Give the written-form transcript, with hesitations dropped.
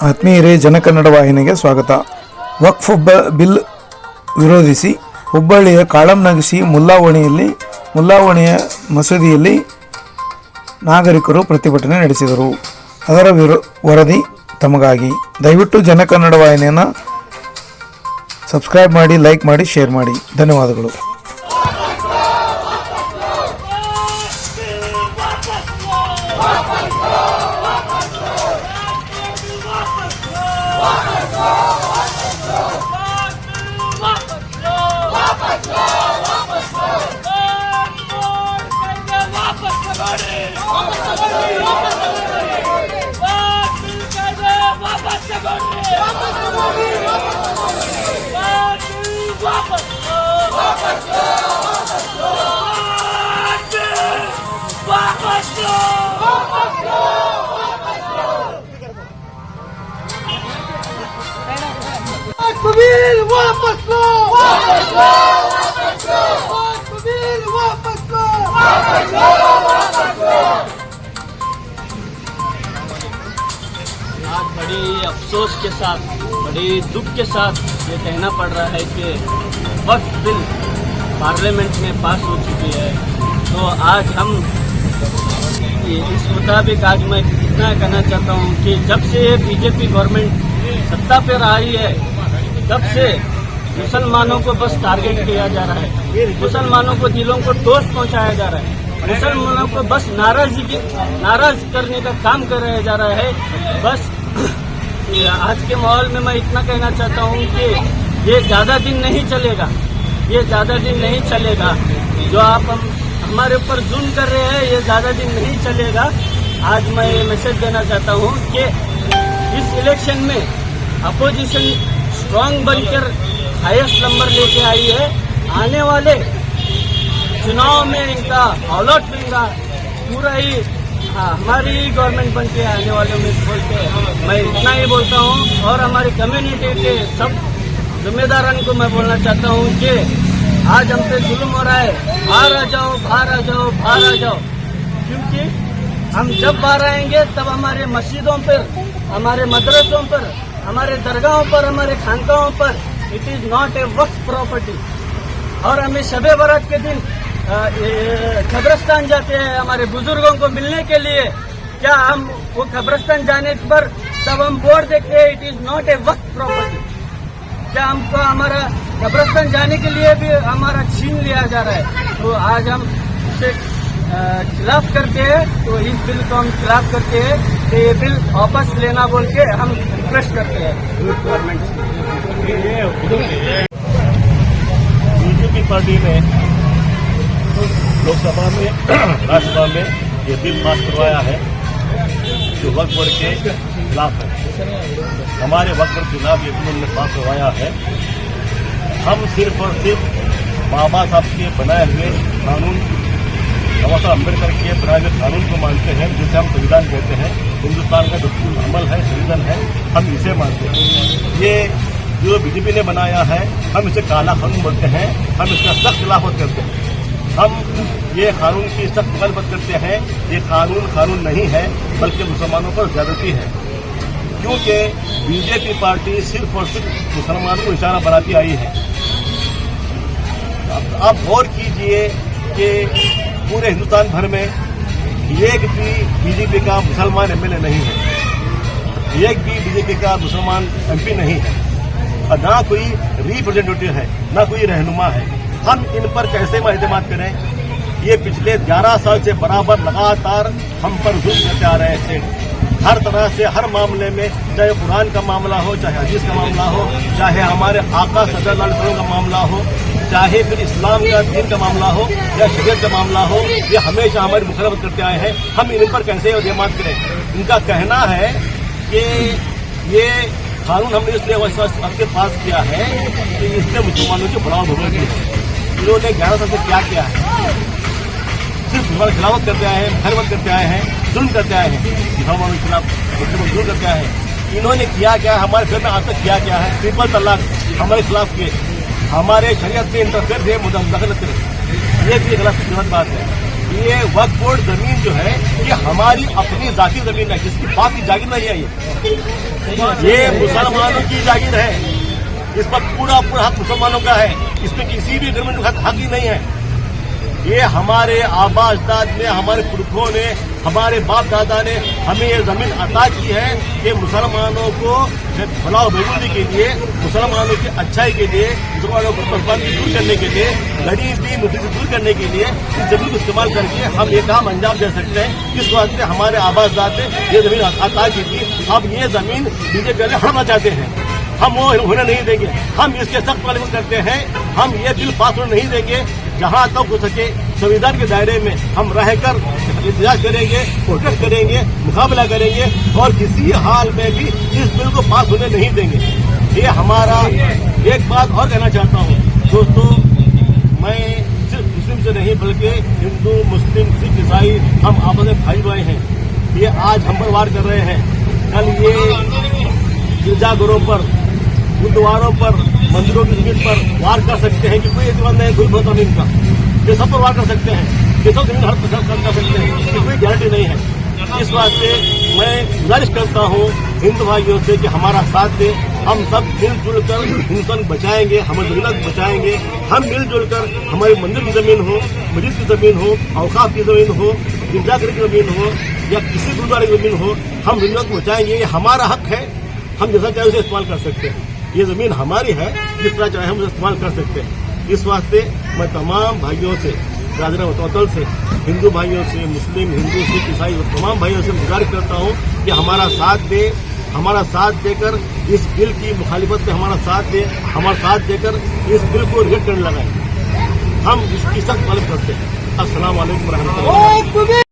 ಆತ್ಮೀಯರೇ, ಜನಕನ್ನಡ ವಾಹಿನಿಗೆ ಸ್ವಾಗತ. ವಕ್ಫ್ ಬಿಲ್ ವಿರೋಧಿಸಿ ಹುಬ್ಬಳ್ಳಿಯ ಕಾಳಂನಗಿಸಿ ಮುಲ್ಲಾವಣಿಯ ಮಸೀದಿಯಲ್ಲಿ ನಾಗರಿಕರು ಪ್ರತಿಭಟನೆ ನಡೆಸಿದರು. ಅದರ ವರದಿ ತಮಗಾಗಿ. ದಯವಿಟ್ಟು ಜನಕನ್ನಡ ವಾಹಿನಿಯನ್ನು ಸಬ್ಸ್ಕ್ರೈಬ್ ಮಾಡಿ, ಲೈಕ್ ಮಾಡಿ, ಶೇರ್ ಮಾಡಿ. ಧನ್ಯವಾದಗಳು. बिल वापस लो, वापस लो, वापस लो, बिल वापस लो, वापस लो, वापस लो। आज बड़ी अफसोस के साथ, बड़ी दुख के साथ ये कहना पड़ रहा है कि वक्फ बिल पार्लियामेंट में पास हो चुकी है। तो आज हम इस मुताबिक आज मैं इतना कहना चाहता हूँ कि जब से ये बीजेपी गवर्नमेंट सत्ता पर आई है, तब से मुसलमानों को बस टारगेट किया जा रहा है, मुसलमानों को दिलों को ठोस पहुंचाया जा रहा है, मुसलमानों को बस नाराज करने का काम कराया जा रहा है। बस आज के माहौल में मैं इतना कहना चाहता हूं कि ये ज्यादा दिन नहीं चलेगा, ये ज्यादा दिन नहीं चलेगा। जो आप हमारे ऊपर जुल्म कर रहे हैं, ये ज्यादा दिन नहीं चलेगा। आज मैं ये मैसेज देना चाहता हूं कि इस इलेक्शन में अपोजिशन स्ट्रांग बनकर हाईएस्ट नंबर लेके आई है। आने वाले चुनाव में इनका ऑल आउट रहेगा, पूरा ही हमारी गवर्नमेंट बन के आने वाले में बोलते मैं इतना ही बोलता हूँ। और हमारी कम्युनिटी के सब जिम्मेदारों को मैं बोलना चाहता हूँ कि आज हम पे जुल्म हो रहा है, बाहर आ जाओ, बाहर आ जाओ, बाहर आ जाओ। क्योंकि हम जब बाहर आएंगे तब हमारे मस्जिदों पर, हमारे मदरसों पर, हमारे दरगाहों पर, हमारे खानकाहों पर it is not a Waqf property. और हमें शबे बारात के दिन कब्रिस्तान जाते हैं हमारे बुजुर्गों को मिलने के लिए। क्या हम वो कब्रिस्तान जाने पर तब हम बोर्ड देखते हैं it is not a Waqf property? क्या हमको हमारा कब्रिस्तान जाने के लिए भी हमारा छीन लिया जा रहा है? तो आज हम इसे खिलाफ करते हैं, तो इस बिल को हम खिलाफ करते हैं कि ये बिल वापस लेना बोल के हम रिक्वेस्ट करते हैं गवर्नमेंट से। बीजेपी पार्टी ने लोकसभा में राज्यसभा में ये बिल पास करवाया है जो वक्फ बोर्ड के खिलाफ है। हमारे वक्फ बोर्ड के खिलाफ ये बिल उन्होंने पास करवाया है। हम सिर्फ और सिर्फ बाबा साहब के बनाए हुए कानून, बाबा साहब अम्बेडकर के बनाए हुए कानून को मानते हैं, जिसे हम संविधान कहते हैं। हिंदुस्तान का दस्तूर अमल है, संविधान है, हम इसे मानते हैं। ये जो बीजेपी ने बनाया है, हम इसे काला कानून बोलते हैं, हम इसका सख्त खिलाफत करते हैं। हम ये कानून की सख्त मुखालफत करते हैं। ये कानून नहीं है, बल्कि मुसलमानों पर ज्यादती है। क्योंकि बीजेपी पार्टी सिर्फ और सिर्फ मुसलमानों को इशारा बनाती आई है। आप गौर कीजिए कि पूरे हिंदुस्तान भर में एक भी बीजेपी का मुसलमान एमएलए नहीं है, एक भी बीजेपी का मुसलमान एमपी नहीं है, और ना कोई रिप्रेजेंटेटिव है, ना कोई रहनुमा है। हम इन पर कैसे एतमाद करें? ये पिछले 11 साल से बराबर लगातार हम पर जुल्म करते आ रहे थे। हर तरह से, हर मामले में, चाहे कुरान का मामला हो, चाहे हदीस का मामला हो, चाहे हमारे आका सल्लल्लाहु अलैहि वसल्लम का मामला हो, चाहे फिर इस्लाम का दीन का मामला हो या शरीयत का मामला हो, ये हमेशा हमारी मुखालफत करते आए हैं। हम इन पर कैसे एतमाद करें? इनका कहना है कि ये कानून हमने इसलिए के पास किया है कि इसने मुसलमानों की बढ़ावा बढ़ोगी है। इन्होंने 11 साल से क्या किया है? सिर्फ हमारे खिलाफत करते आए हैं, मुखालफत करते आए हैं, जुल्म करते आए हैं, मुसलमानों के खिलाफ जुल्म करते आए हैं। इन्होंने किया क्या है? हमारे फिर में आज तक किया क्या है? ट्रिपल तलाक हमारे खिलाफ किए, हमारे शरीयत में इंटरफेयर थे, मुदाखलत करें, ये भी गलत बात है। ये वक्फ बोर्ड जमीन जो है ये हमारी अपनी जाती जमीन है, जिसकी बाप की जागीर नहीं है। ये मुसलमानों की जागीर है, इस पर पूरा हक मुसलमानों का है, इसमें किसी भी गवर्नमेंट का हक ही नहीं है। ये हमारे आबा अजदाद ने, हमारे पुरखों ने, हमारे बाप दादा ने हमें ये जमीन अता की है कि मुसलमानों को फलाह बहबूदी के लिए, मुसलमानों की अच्छाई के लिए, मुसलमानों को परेशानी दूर करने के लिए, गरीबी मुफ्ती से दूर करने के लिए इस जमीन को इस्तेमाल करके हम ये काम अंजाम दे सकते हैं। इस वास्ते हमारे आबा अजदाद ने ये जमीन अता की थी। अब ये जमीन बीजेपी वाले हड़पना चाहते हैं, हम वो होने नहीं देंगे। हम इसके सख्त पालन करते हैं, हम ये बिल पास होने नहीं देंगे। जहां तक हो सके संविधान के दायरे में हम रहकर एहतजाज करेंगे, प्रोटेस्ट करेंगे, मुकाबला करेंगे और किसी हाल में भी इस बिल को पास होने नहीं देंगे। ये हमारा एक बात और कहना चाहता हूँ दोस्तों, मैं सिर्फ मुस्लिम से नहीं बल्कि हिंदू, मुस्लिम, सिख, ईसाई हम आपस में भाई भाई हैं। ये आज हम पर वार कर रहे हैं, कल ये गिरजाघरों पर, गुरुद्वारों पर, मंदिरों की जमीन पर वार कर सकते हैं कि कोई एतबार नहीं, कोई भरोसा नहीं इनका। ये सब पर वार कर सकते हैं, ये सब जमीन हर कर सकते हैं, इसकी कोई गारंटी नहीं है। इस वास्ते मैं गुजारिश करता हूँ हिंदू भाइयों से कि हमारा साथ दें। हम सब मिलजुल कर हिंदुस्तान बचाएंगे, हमारी जमीन को बचाएंगे। हम मिलजुल कर हमारी मंदिर की जमीन हो, मस्जिद की जमीन हो, औकाफ की जमीन हो, गिरजाघर की जमीन हो या किसी गुरुद्वारे की जमीन हो, हम जमीन को बचाएंगे। ये हमारा हक है, हम जैसा चाहे उसे इस्तेमाल कर सकते हैं। ये जमीन हमारी है, जिस तरह चाहे हम उसे इस्तेमाल कर सकते हैं। इस वास्ते मैं तमाम भाइयों से, राजरा वतौतल से, हिंदू भाइयों से, मुस्लिम, हिंदू, सिख, ईसाई तमाम भाइयों से गुजारिश करता हूँ कि हमारा साथ दे, हमारा साथ देकर इस बिल की मुखालिफत में हमारा साथ दे, हमारा साथ देकर इस बिल को रिजेक्ट करने लगाए। हम इसकी सख्त पालन करते हैं। अस्सलाम वालेकुम रहमतुल्लाह।